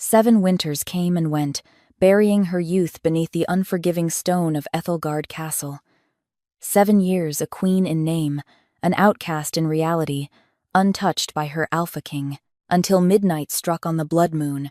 7 winters came and went, burying her youth beneath the unforgiving stone of Ethelgard Castle. 7 years a queen in name, an outcast in reality, untouched by her Alpha King, until midnight struck on the blood moon,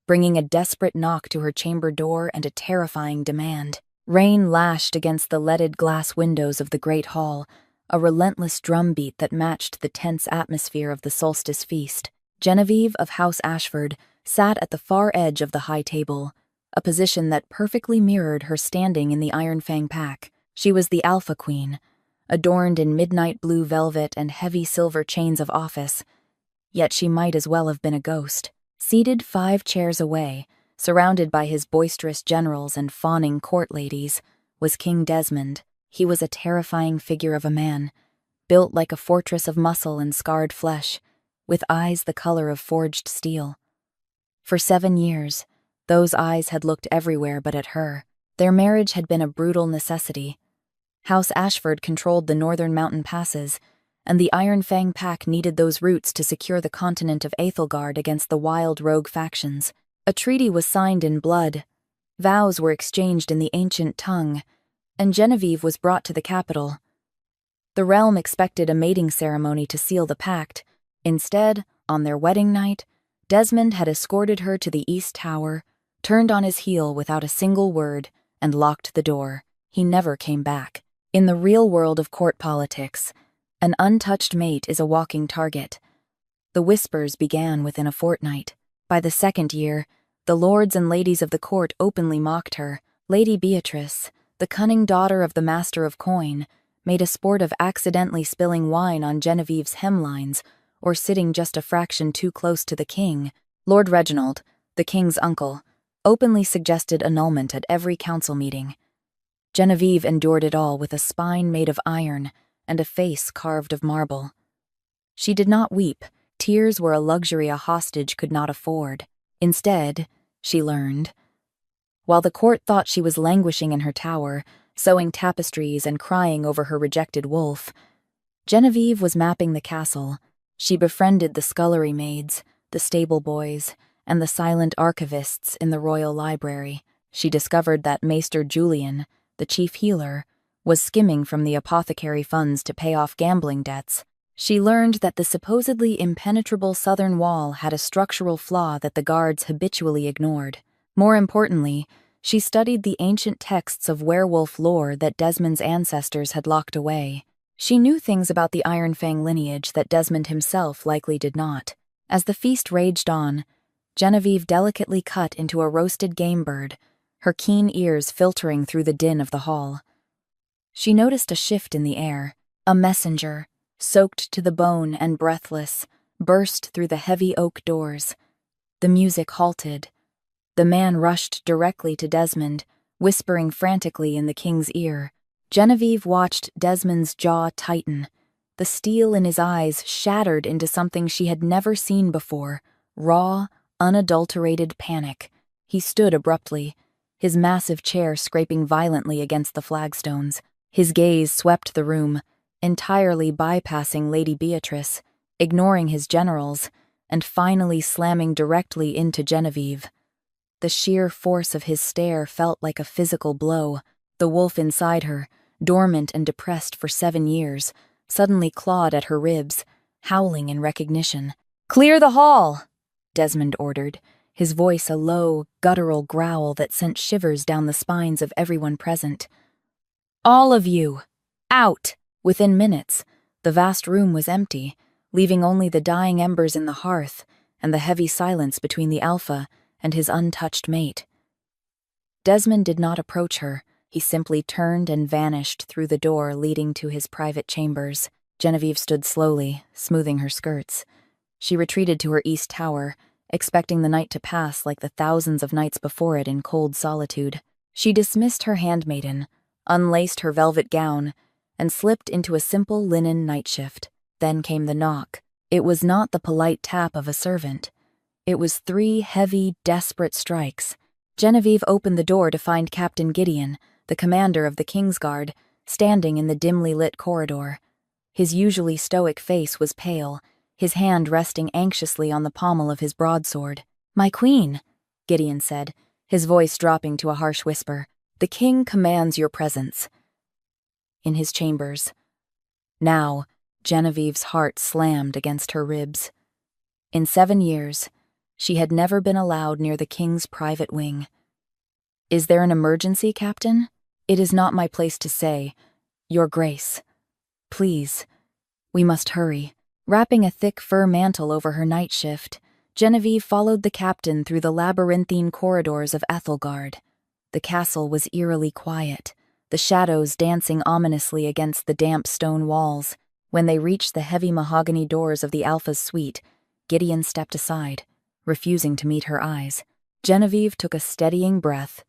bringing a desperate knock to her chamber door and a terrifying demand. Rain lashed against the leaded glass windows of the great hall, a relentless drumbeat that matched the tense atmosphere of the solstice feast. Genevieve of House Ashford sat at the far edge of the high table, a position that perfectly mirrored her standing in the Iron Fang pack. She was the Alpha Queen, adorned in midnight blue velvet and heavy silver chains of office, yet she might as well have been a ghost. Seated 5 chairs away, surrounded by his boisterous generals and fawning court ladies, was King Desmond. He was a terrifying figure of a man, built like a fortress of muscle and scarred flesh, with eyes the color of forged steel. For 7 years, those eyes had looked everywhere but at her. Their marriage had been a brutal necessity. House Ashford controlled the northern mountain passes, and the Iron Fang pack needed those routes to secure the continent of Ethelgard against the wild rogue factions. A treaty was signed in blood, vows were exchanged in the ancient tongue, and Genevieve was brought to the capital. The realm expected a mating ceremony to seal the pact. Instead, on their wedding night, Desmond had escorted her to the East Tower, turned on his heel without a single word, and locked the door. He never came back. In the real world of court politics, an untouched mate is a walking target. The whispers began within a fortnight. By the 2nd year, the lords and ladies of the court openly mocked her. Lady Beatrice, the cunning daughter of the Master of Coin, made a sport of accidentally spilling wine on Genevieve's hemlines or sitting just a fraction too close to the king. Lord Reginald, the king's uncle, openly suggested annulment at every council meeting. Genevieve endured it all with a spine made of iron and a face carved of marble. She did not weep. Tears were a luxury a hostage could not afford. Instead, she learned, while the court thought she was languishing in her tower, sewing tapestries and crying over her rejected wolf, Genevieve was mapping the castle. She befriended the scullery maids, the stable boys, and the silent archivists in the royal library. She discovered that Maester Julian, the chief healer, was skimming from the apothecary funds to pay off gambling debts. She learned that the supposedly impenetrable southern wall had a structural flaw that the guards habitually ignored. More importantly, she studied the ancient texts of werewolf lore that Desmond's ancestors had locked away. She knew things about the Iron Fang lineage that Desmond himself likely did not. As the feast raged on, Genevieve delicately cut into a roasted game bird, her keen ears filtering through the din of the hall. She noticed a shift in the air. A messenger, soaked to the bone and breathless, burst through the heavy oak doors. The music halted. The man rushed directly to Desmond, whispering frantically in the king's ear. Genevieve watched Desmond's jaw tighten. The steel in his eyes shattered into something she had never seen before, raw, unadulterated panic. He stood abruptly, his massive chair scraping violently against the flagstones. His gaze swept the room, entirely bypassing Lady Beatrice, ignoring his generals, and finally slamming directly into Genevieve. The sheer force of his stare felt like a physical blow. The wolf inside her, dormant and depressed for 7 years, suddenly clawed at her ribs, howling in recognition. "Clear the hall!" Desmond ordered, his voice a low, guttural growl that sent shivers down the spines of everyone present. "All of you! Out!" Within minutes, the vast room was empty, leaving only the dying embers in the hearth and the heavy silence between the Alpha and his untouched mate. Desmond did not approach her. He simply turned and vanished through the door leading to his private chambers. Genevieve stood slowly, smoothing her skirts. She retreated to her east tower, expecting the night to pass like the thousands of nights before it in cold solitude. She dismissed her handmaiden, unlaced her velvet gown, and slipped into a simple linen night shift. Then came the knock. It was not the polite tap of a servant. It was 3 heavy, desperate strikes. Genevieve opened the door to find Captain Gideon, the commander of the Kingsguard, standing in the dimly lit corridor. His usually stoic face was pale, his hand resting anxiously on the pommel of his broadsword. "My queen," Gideon said, his voice dropping to a harsh whisper. "The king commands your presence." In his chambers. Now, Genevieve's heart slammed against her ribs. In 7 years, she had never been allowed near the king's private wing. "Is there an emergency, Captain? It is not my place to say. Your Grace. Please. We must hurry." Wrapping a thick fur mantle over her night shift, Genevieve followed the captain through the labyrinthine corridors of Ethelgard. The castle was eerily quiet, the shadows dancing ominously against the damp stone walls. When they reached the heavy mahogany doors of the Alpha's suite, Gideon stepped aside, refusing to meet her eyes. Genevieve took a steadying breath,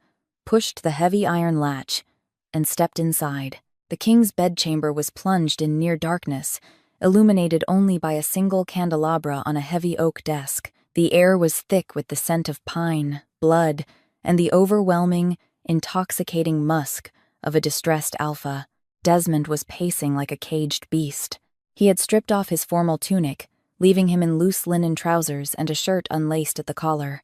pushed the heavy iron latch, and stepped inside. The king's bedchamber was plunged in near darkness, illuminated only by a single candelabra on a heavy oak desk. The air was thick with the scent of pine, blood, and the overwhelming, intoxicating musk of a distressed alpha. Desmond was pacing like a caged beast. He had stripped off his formal tunic, leaving him in loose linen trousers and a shirt unlaced at the collar.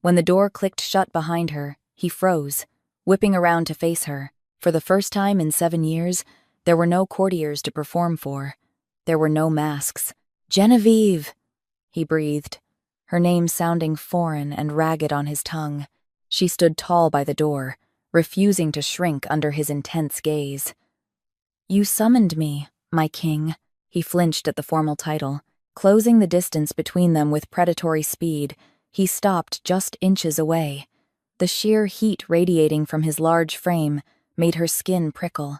When the door clicked shut behind her, he froze, whipping around to face her. For the first time in 7 years, there were no courtiers to perform for. There were no masks. "Genevieve!" he breathed, her name sounding foreign and ragged on his tongue. She stood tall by the door, refusing to shrink under his intense gaze. "You summoned me, my king." He flinched at the formal title. Closing the distance between them with predatory speed, he stopped just inches away. The sheer heat radiating from his large frame made her skin prickle.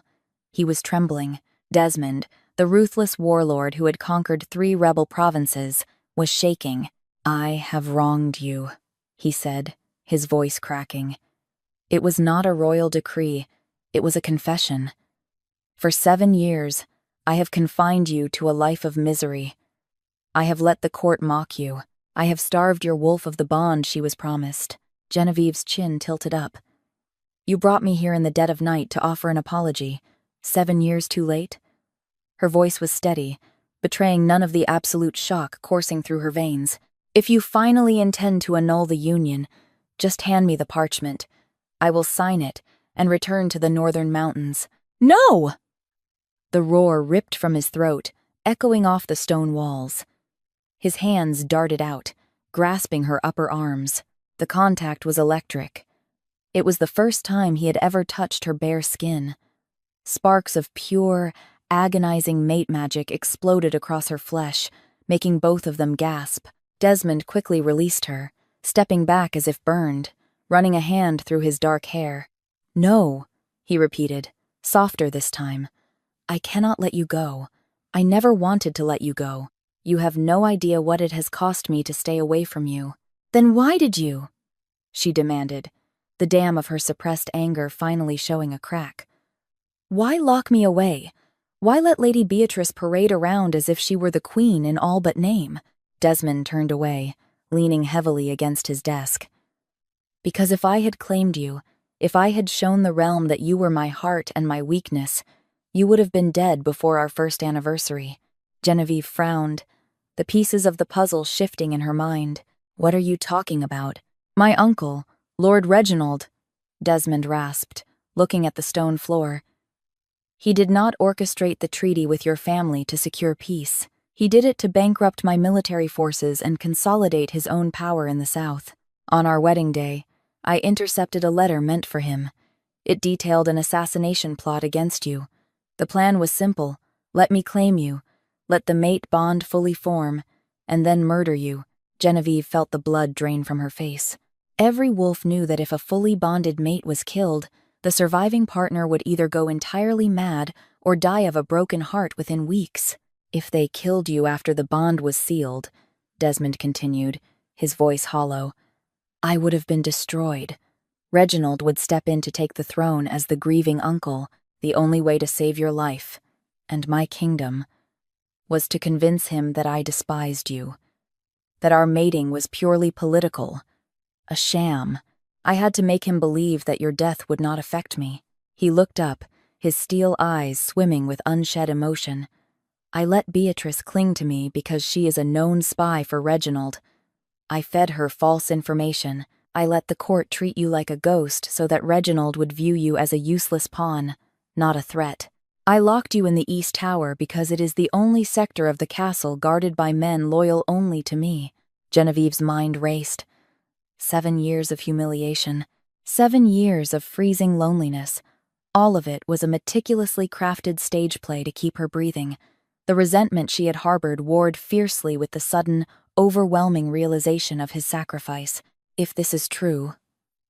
He was trembling. Desmond, the ruthless warlord who had conquered 3 rebel provinces, was shaking. "I have wronged you," he said, his voice cracking. It was not a royal decree, it was a confession. "For 7 years, I have confined you to a life of misery. I have let the court mock you. I have starved your wolf of the bond she was promised." Genevieve's chin tilted up. "You brought me here in the dead of night to offer an apology. 7 years too late?" Her voice was steady, betraying none of the absolute shock coursing through her veins. "If you finally intend to annul the union, just hand me the parchment. I will sign it and return to the northern mountains." "No!" The roar ripped from his throat, echoing off the stone walls. His hands darted out, grasping her upper arms. The contact was electric. It was the first time he had ever touched her bare skin. Sparks of pure, agonizing mate magic exploded across her flesh, making both of them gasp. Desmond quickly released her, stepping back as if burned, running a hand through his dark hair. "No," he repeated, softer this time. "I cannot let you go. I never wanted to let you go. You have no idea what it has cost me to stay away from you." "Then why did you?" she demanded, the dam of her suppressed anger finally showing a crack. "Why lock me away? Why let Lady Beatrice parade around as if she were the queen in all but name?" Desmond turned away, leaning heavily against his desk. "Because if I had claimed you, if I had shown the realm that you were my heart and my weakness, you would have been dead before our first anniversary." Genevieve frowned, the pieces of the puzzle shifting in her mind. "What are you talking about?" "My uncle, Lord Reginald," Desmond rasped, looking at the stone floor. "He did not orchestrate the treaty with your family to secure peace. He did it to bankrupt my military forces and consolidate his own power in the south. On our wedding day, I intercepted a letter meant for him. It detailed an assassination plot against you. The plan was simple: let me claim you, let the mate bond fully form, and then murder you." Genevieve felt the blood drain from her face. Every wolf knew that if a fully bonded mate was killed, the surviving partner would either go entirely mad or die of a broken heart within weeks. "If they killed you after the bond was sealed," Desmond continued, his voice hollow, "I would have been destroyed. Reginald would step in to take the throne as the grieving uncle. The only way to save your life, and my kingdom, was to convince him that I despised you, that our mating was purely political, a sham. I had to make him believe that your death would not affect me." He looked up, his steel eyes swimming with unshed emotion. "I let Beatrice cling to me because she is a known spy for Reginald. I fed her false information, I let the court treat you like a ghost so that Reginald would view you as a useless pawn, not a threat. I locked you in the East Tower because it is the only sector of the castle guarded by men loyal only to me. Genevieve's mind raced. 7 years of humiliation. 7 years of freezing loneliness. All of it was a meticulously crafted stage play to keep her breathing. The resentment she had harbored warred fiercely with the sudden, overwhelming realization of his sacrifice. If this is true,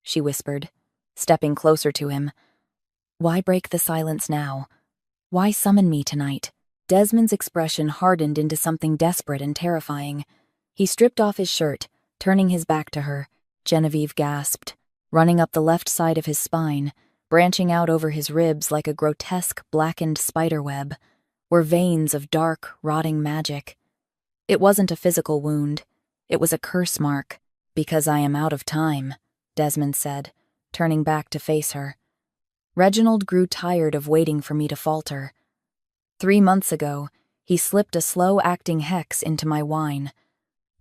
she whispered, stepping closer to him. Why break the silence now? Why summon me tonight? Desmond's expression hardened into something desperate and terrifying. He stripped off his shirt, turning his back to her. Genevieve gasped, running up the left side of his spine, branching out over his ribs like a grotesque blackened spiderweb, were veins of dark, rotting magic. It wasn't a physical wound. It was a curse mark. Because I am out of time, Desmond said, turning back to face her. Reginald grew tired of waiting for me to falter. 3 months ago, he slipped a slow-acting hex into my wine.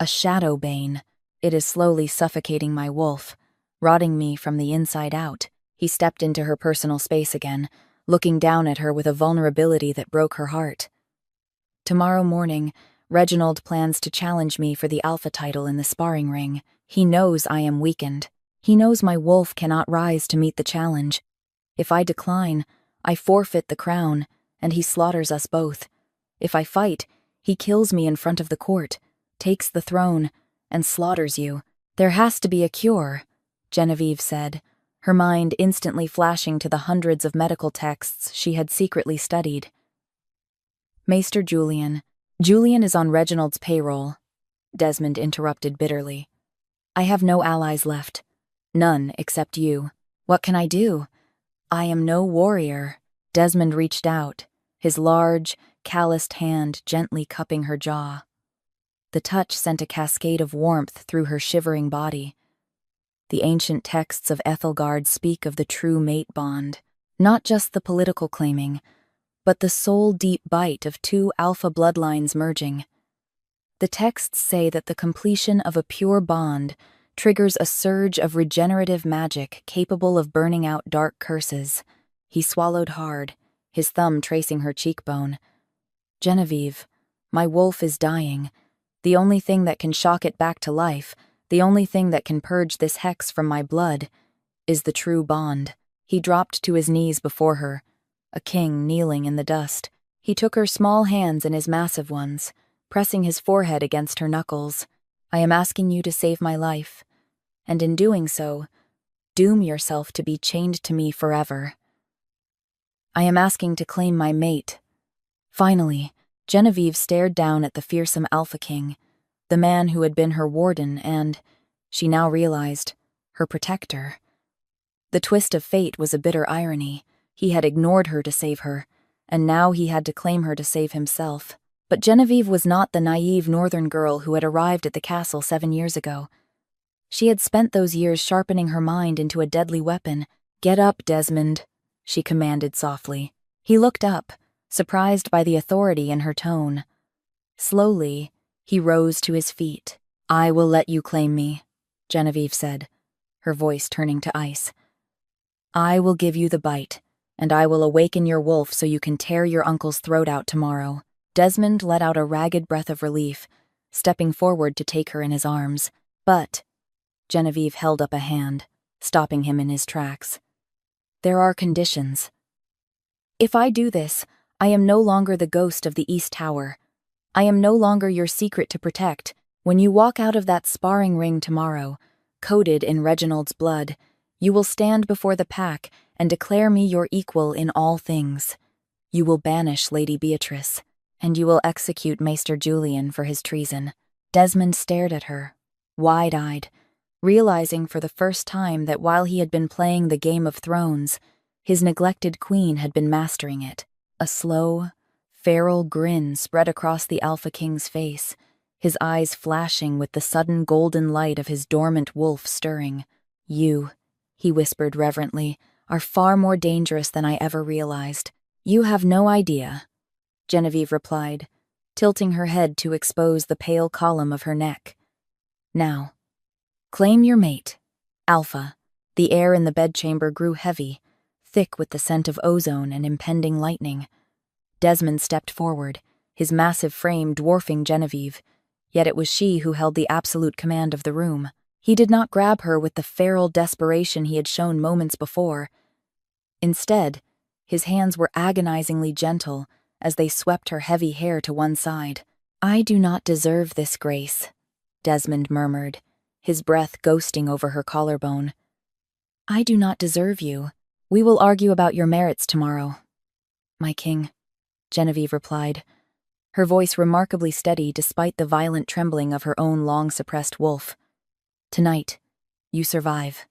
A shadow bane. It is slowly suffocating my wolf, rotting me from the inside out. He stepped into her personal space again, looking down at her with a vulnerability that broke her heart. Tomorrow morning, Reginald plans to challenge me for the alpha title in the sparring ring. He knows I am weakened. He knows my wolf cannot rise to meet the challenge. If I decline, I forfeit the crown, and he slaughters us both. If I fight, he kills me in front of the court, takes the throne, and slaughters you. There has to be a cure, Genevieve said, her mind instantly flashing to the hundreds of medical texts she had secretly studied. Maester Julian. Julian is on Reginald's payroll, Desmond interrupted bitterly. I have no allies left. None except you. What can I do? I am no warrior. Desmond reached out, his large, calloused hand gently cupping her jaw. The touch sent a cascade of warmth through her shivering body. The ancient texts of Ethelgard speak of the true mate bond, not just the political claiming, but the soul-deep bite of 2 alpha bloodlines merging. The texts say that the completion of a pure bond triggers a surge of regenerative magic capable of burning out dark curses. He swallowed hard, his thumb tracing her cheekbone. Genevieve, my wolf is dying. The only thing that can shock it back to life, the only thing that can purge this hex from my blood, is the true bond. He dropped to his knees before her, a king kneeling in the dust. He took her small hands in his massive ones, pressing his forehead against her knuckles. I am asking you to save my life, and in doing so, doom yourself to be chained to me forever. I am asking to claim my mate. Finally, Genevieve stared down at the fearsome Alpha King, the man who had been her warden and, she now realized, her protector. The twist of fate was a bitter irony. He had ignored her to save her, and now he had to claim her to save himself. But Genevieve was not the naive northern girl who had arrived at the castle 7 years ago. She had spent those years sharpening her mind into a deadly weapon. Get up, Desmond, she commanded softly. He looked up, surprised by the authority in her tone. Slowly, he rose to his feet. I will let you claim me, Genevieve said, her voice turning to ice. I will give you the bite, and I will awaken your wolf so you can tear your uncle's throat out tomorrow. Desmond let out a ragged breath of relief, stepping forward to take her in his arms. But Genevieve held up a hand, stopping him in his tracks. There are conditions. If I do this, I am no longer the ghost of the East Tower. I am no longer your secret to protect. When you walk out of that sparring ring tomorrow, coated in Reginald's blood, you will stand before the pack and declare me your equal in all things. You will banish Lady Beatrice, and you will execute Maester Julian for his treason. Desmond stared at her, wide-eyed, realizing for the first time that while he had been playing the Game of Thrones, his neglected queen had been mastering it. A slow, feral grin spread across the Alpha King's face, his eyes flashing with the sudden golden light of his dormant wolf stirring. You, he whispered reverently, are far more dangerous than I ever realized. You have no idea, Genevieve replied, tilting her head to expose the pale column of her neck. Now, claim your mate, Alpha. The air in the bedchamber grew heavy, thick with the scent of ozone and impending lightning. Desmond stepped forward, his massive frame dwarfing Genevieve, yet it was she who held the absolute command of the room. He did not grab her with the feral desperation he had shown moments before. Instead, his hands were agonizingly gentle as they swept her heavy hair to one side. "I do not deserve this grace," Desmond murmured, his breath ghosting over her collarbone. "I do not deserve you. We will argue about your merits tomorrow." "My king," Genevieve replied, her voice remarkably steady despite the violent trembling of her own long-suppressed wolf. "Tonight, you survive.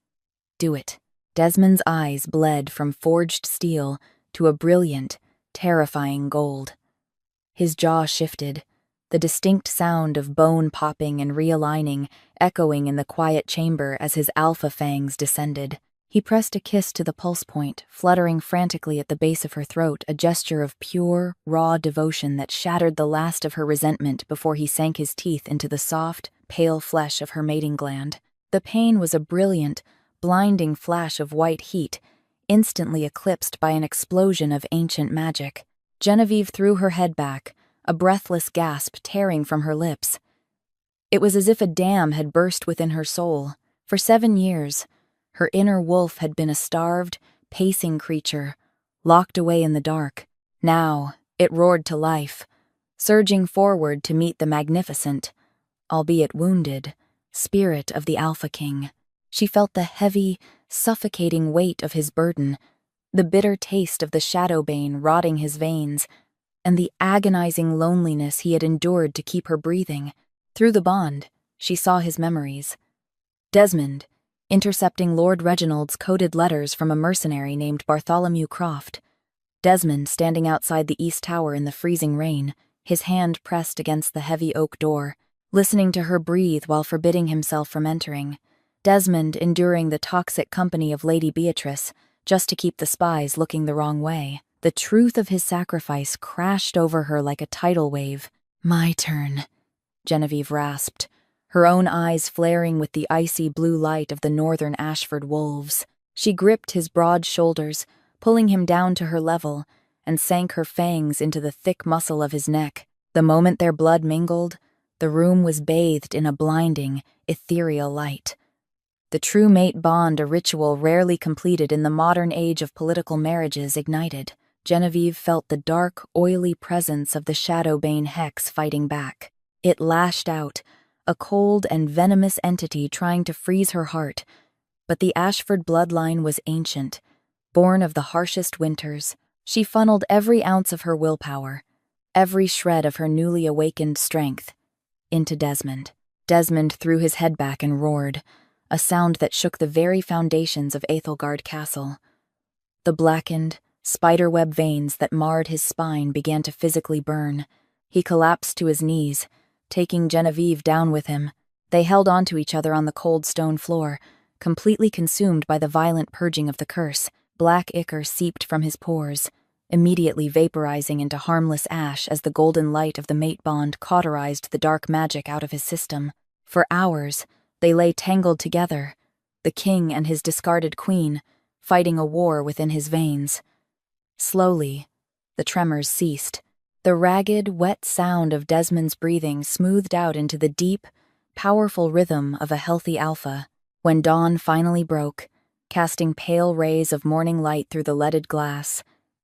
Do it." Desmond's eyes bled from forged steel to a brilliant, terrifying gold. His jaw shifted, the distinct sound of bone popping and realigning echoing in the quiet chamber as his alpha fangs descended. He pressed a kiss to the pulse point, fluttering frantically at the base of her throat, a gesture of pure, raw devotion that shattered the last of her resentment before he sank his teeth into the soft, pale flesh of her mating gland. The pain was a brilliant, blinding flash of white heat, instantly eclipsed by an explosion of ancient magic. Genevieve threw her head back, a breathless gasp tearing from her lips. It was as if a dam had burst within her soul. For 7 years, her inner wolf had been a starved, pacing creature, locked away in the dark. Now, it roared to life, surging forward to meet the magnificent, albeit wounded, spirit of the Alpha King. She felt the heavy, suffocating weight of his burden, the bitter taste of the shadowbane rotting his veins, and the agonizing loneliness he had endured to keep her breathing. Through the bond, she saw his memories. Desmond, intercepting Lord Reginald's coded letters from a mercenary named Bartholomew Croft. Desmond standing outside the East Tower in the freezing rain, his hand pressed against the heavy oak door, listening to her breathe while forbidding himself from entering. Desmond enduring the toxic company of Lady Beatrice, just to keep the spies looking the wrong way. The truth of his sacrifice crashed over her like a tidal wave. "My turn," Genevieve rasped, her own eyes flaring with the icy blue light of the northern Ashford wolves. She gripped his broad shoulders, pulling him down to her level, and sank her fangs into the thick muscle of his neck. The moment their blood mingled, the room was bathed in a blinding, ethereal light. The true mate bond, a ritual rarely completed in the modern age of political marriages, ignited. Genevieve felt the dark, oily presence of the Shadowbane hex fighting back. It lashed out, a cold and venomous entity trying to freeze her heart. But the Ashford bloodline was ancient, born of the harshest winters. She funneled every ounce of her willpower, every shred of her newly awakened strength, into Desmond. Desmond threw his head back and roared, a sound that shook the very foundations of Ethelgard Castle. The blackened, spiderweb veins that marred his spine began to physically burn. He collapsed to his knees, taking Genevieve down with him. They held onto each other on the cold stone floor, completely consumed by the violent purging of the curse. Black ichor seeped from his pores, immediately vaporizing into harmless ash as the golden light of the mate bond cauterized the dark magic out of his system. For hours, they lay tangled together, the king and his discarded queen, fighting a war within his veins. Slowly, the tremors ceased. The ragged, wet sound of Desmond's breathing smoothed out into the deep, powerful rhythm of a healthy alpha. When dawn finally broke, casting pale rays of morning light through the leaded glass,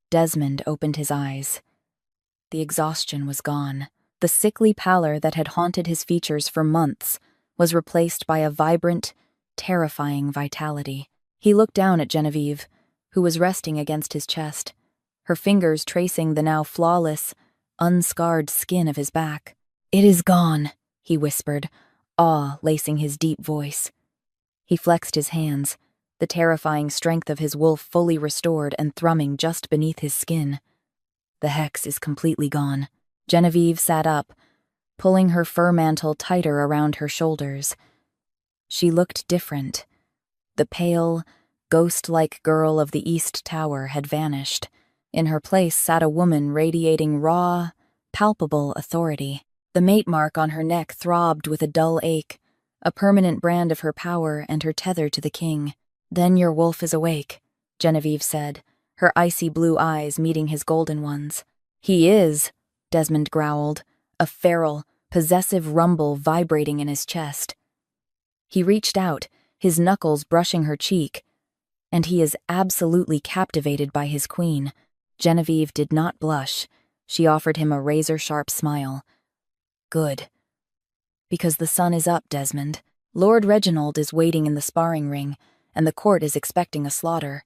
Desmond opened his eyes. The exhaustion was gone. The sickly pallor that had haunted his features for months was replaced by a vibrant, terrifying vitality. He looked down at Genevieve, who was resting against his chest, her fingers tracing the now flawless, unscarred skin of his back. "It is gone," he whispered, awe lacing his deep voice. He flexed his hands, the terrifying strength of his wolf fully restored and thrumming just beneath his skin. "The hex is completely gone." Genevieve sat up, pulling her fur mantle tighter around her shoulders. She looked different. The pale, ghost-like girl of the East Tower had vanished. In her place sat a woman radiating raw, palpable authority. The mate mark on her neck throbbed with a dull ache, a permanent brand of her power and her tether to the king. "Then your wolf is awake," Genevieve said, her icy blue eyes meeting his golden ones. "He is," Desmond growled, a feral, possessive rumble vibrating in his chest. He reached out, his knuckles brushing her cheek. "And he is absolutely captivated by his queen." Genevieve did not blush. She offered him a razor-sharp smile. "Good. Because the sun is up, Desmond. Lord Reginald is waiting in the sparring ring, and the court is expecting a slaughter.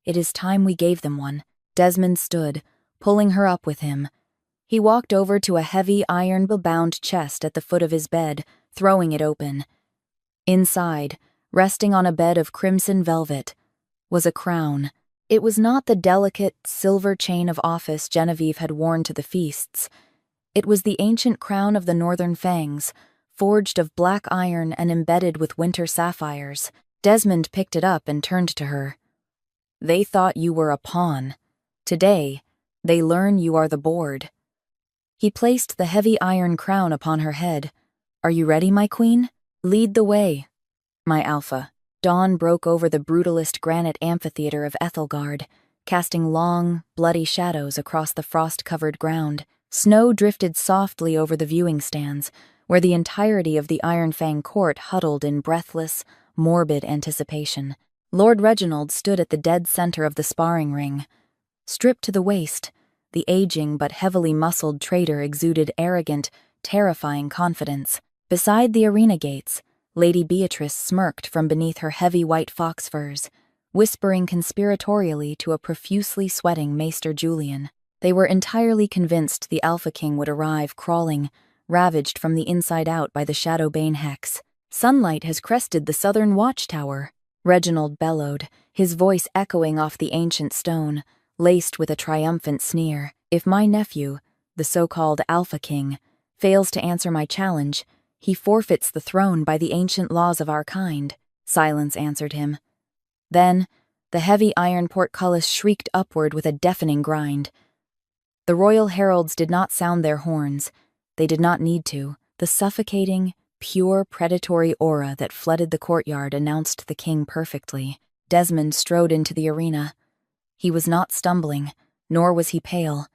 It is time we gave them one." Desmond stood, pulling her up with him. He walked over to a heavy iron-bound chest at the foot of his bed, throwing it open. Inside, resting on a bed of crimson velvet, was a crown. It was not the delicate silver chain of office Genevieve had worn to the feasts. It was the ancient crown of the Northern Fangs, forged of black iron and embedded with winter sapphires. Desmond picked it up and turned to her. "They thought you were a pawn. Today, they learn you are the board." He placed the heavy iron crown upon her head. "Are you ready, my queen? Lead the way, my alpha." Dawn broke over the brutalist granite amphitheater of Ethelgard, casting long, bloody shadows across the frost-covered ground. Snow drifted softly over the viewing stands, where the entirety of the Ironfang court huddled in breathless, morbid anticipation. Lord Reginald stood at the dead center of the sparring ring. Stripped to the waist, the aging but heavily muscled traitor exuded arrogant, terrifying confidence. Beside the arena gates, Lady Beatrice smirked from beneath her heavy white fox furs, whispering conspiratorially to a profusely sweating Maester Julian. They were entirely convinced the Alpha King would arrive crawling, ravaged from the inside out by the Shadowbane hex. "Sunlight has crested the southern watchtower," Reginald bellowed, his voice echoing off the ancient stone, laced with a triumphant sneer. "If my nephew, the so-called Alpha King, fails to answer my challenge, he forfeits the throne by the ancient laws of our kind." Silence answered him. Then, the heavy iron portcullis shrieked upward with a deafening grind. The royal heralds did not sound their horns. They did not need to. The suffocating, pure predatory aura that flooded the courtyard announced the king perfectly. Desmond strode into the arena. He was not stumbling, nor was he pale.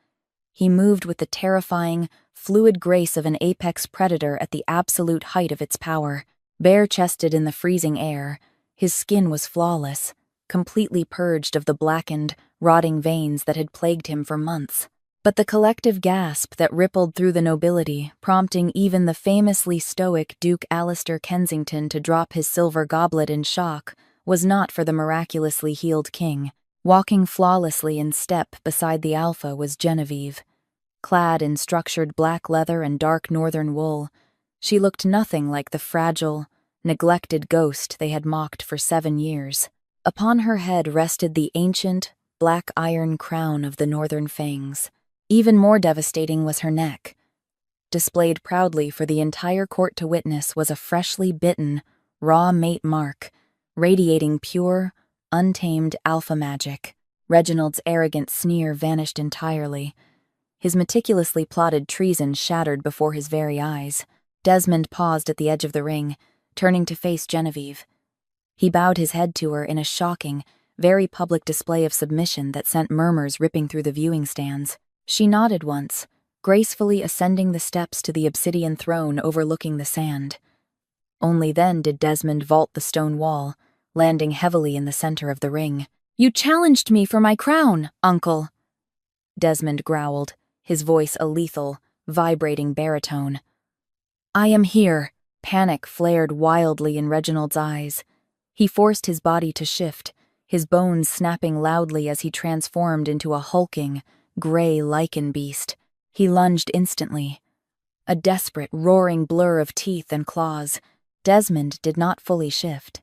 He moved with the terrifying, fluid grace of an apex predator at the absolute height of its power. Bare-chested in the freezing air, his skin was flawless, completely purged of the blackened, rotting veins that had plagued him for months. But the collective gasp that rippled through the nobility, prompting even the famously stoic Duke Alistair Kensington to drop his silver goblet in shock, was not for the miraculously healed king. Walking flawlessly in step beside the Alpha was Genevieve. Clad in structured black leather and dark northern wool, she looked nothing like the fragile, neglected ghost they had mocked for 7 years. Upon her head rested the ancient, black iron crown of the Northern Fangs. Even more devastating was her neck. Displayed proudly for the entire court to witness was a freshly bitten, raw mate mark, radiating pure, untamed alpha magic. Reginald's arrogant sneer vanished entirely. His meticulously plotted treason shattered before his very eyes. Desmond paused at the edge of the ring, turning to face Genevieve. He bowed his head to her in a shocking, very public display of submission that sent murmurs ripping through the viewing stands. She nodded once, gracefully ascending the steps to the obsidian throne overlooking the sand. Only then did Desmond vault the stone wall, landing heavily in the center of the ring. "You challenged me for my crown, uncle," Desmond growled, his voice a lethal, vibrating baritone. "I am here." Panic flared wildly in Reginald's eyes. He forced his body to shift, his bones snapping loudly as he transformed into a hulking, gray lichen beast. He lunged instantly. A desperate, roaring blur of teeth and claws. Desmond did not fully shift.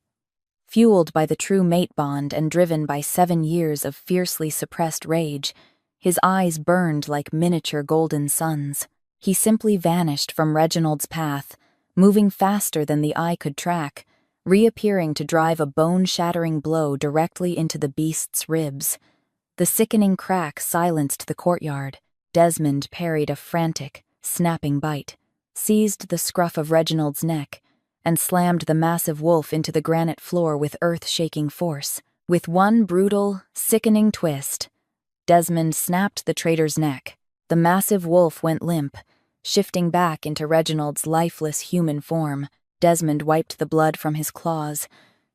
Fueled by the true mate bond and driven by 7 years of fiercely suppressed rage, his eyes burned like miniature golden suns. He simply vanished from Reginald's path, moving faster than the eye could track, reappearing to drive a bone-shattering blow directly into the beast's ribs. The sickening crack silenced the courtyard. Desmond parried a frantic, snapping bite, seized the scruff of Reginald's neck, and slammed the massive wolf into the granite floor with earth-shaking force. With one brutal, sickening twist, Desmond snapped the traitor's neck. The massive wolf went limp, shifting back into Reginald's lifeless human form. Desmond wiped the blood from his claws,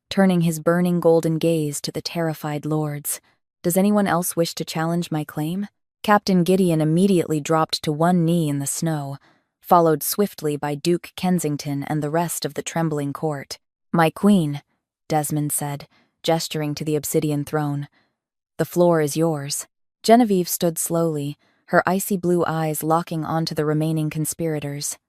turning his burning golden gaze to the terrified lords. "Does anyone else wish to challenge my claim?" Captain Gideon immediately dropped to one knee in the snow, followed swiftly by Duke Kensington and the rest of the trembling court. "My queen," Desmond said, gesturing to the obsidian throne. "The floor is yours." Genevieve stood slowly, her icy blue eyes locking onto the remaining conspirators.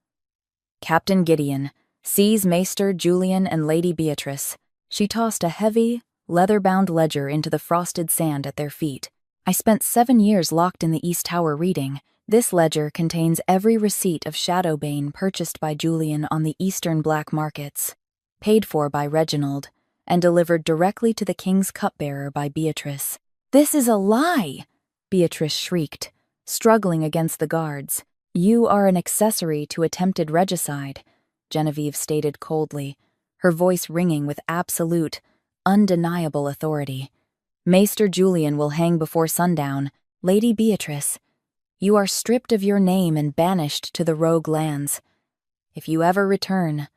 "Captain Gideon, seize Maester Julian and Lady Beatrice." She tossed a heavy, leather-bound ledger into the frosted sand at their feet. "I spent 7 years locked in the East Tower reading. This ledger contains every receipt of Shadowbane purchased by Julian on the eastern black markets, paid for by Reginald, and delivered directly to the king's cupbearer by Beatrice." "This is a lie!" Beatrice shrieked, struggling against the guards. "You are an accessory to attempted regicide," Genevieve stated coldly, her voice ringing with absolute, undeniable authority. "Maester Julian will hang before sundown. Lady Beatrice, you are stripped of your name and banished to the rogue lands. If you ever return,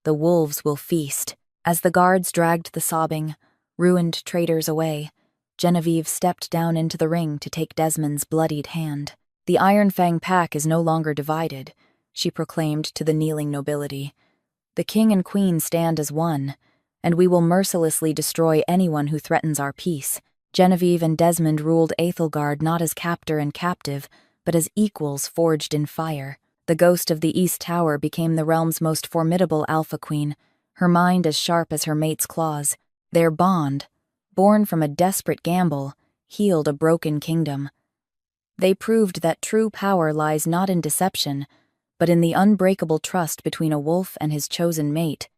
the wolves will feast." As the guards dragged the sobbing, ruined traitors away, Genevieve stepped down into the ring to take Desmond's bloodied hand. "The Iron Fang pack is no longer divided," she proclaimed to the kneeling nobility. "The king and queen stand as one, and we will mercilessly destroy anyone who threatens our peace." Genevieve and Desmond ruled Aethelgard not as captor and captive, but as equals forged in fire. The ghost of the East Tower became the realm's most formidable Alpha Queen, her mind as sharp as her mate's claws. Their bond, born from a desperate gamble, healed a broken kingdom. They proved that true power lies not in deception, but in the unbreakable trust between a wolf and his chosen mate.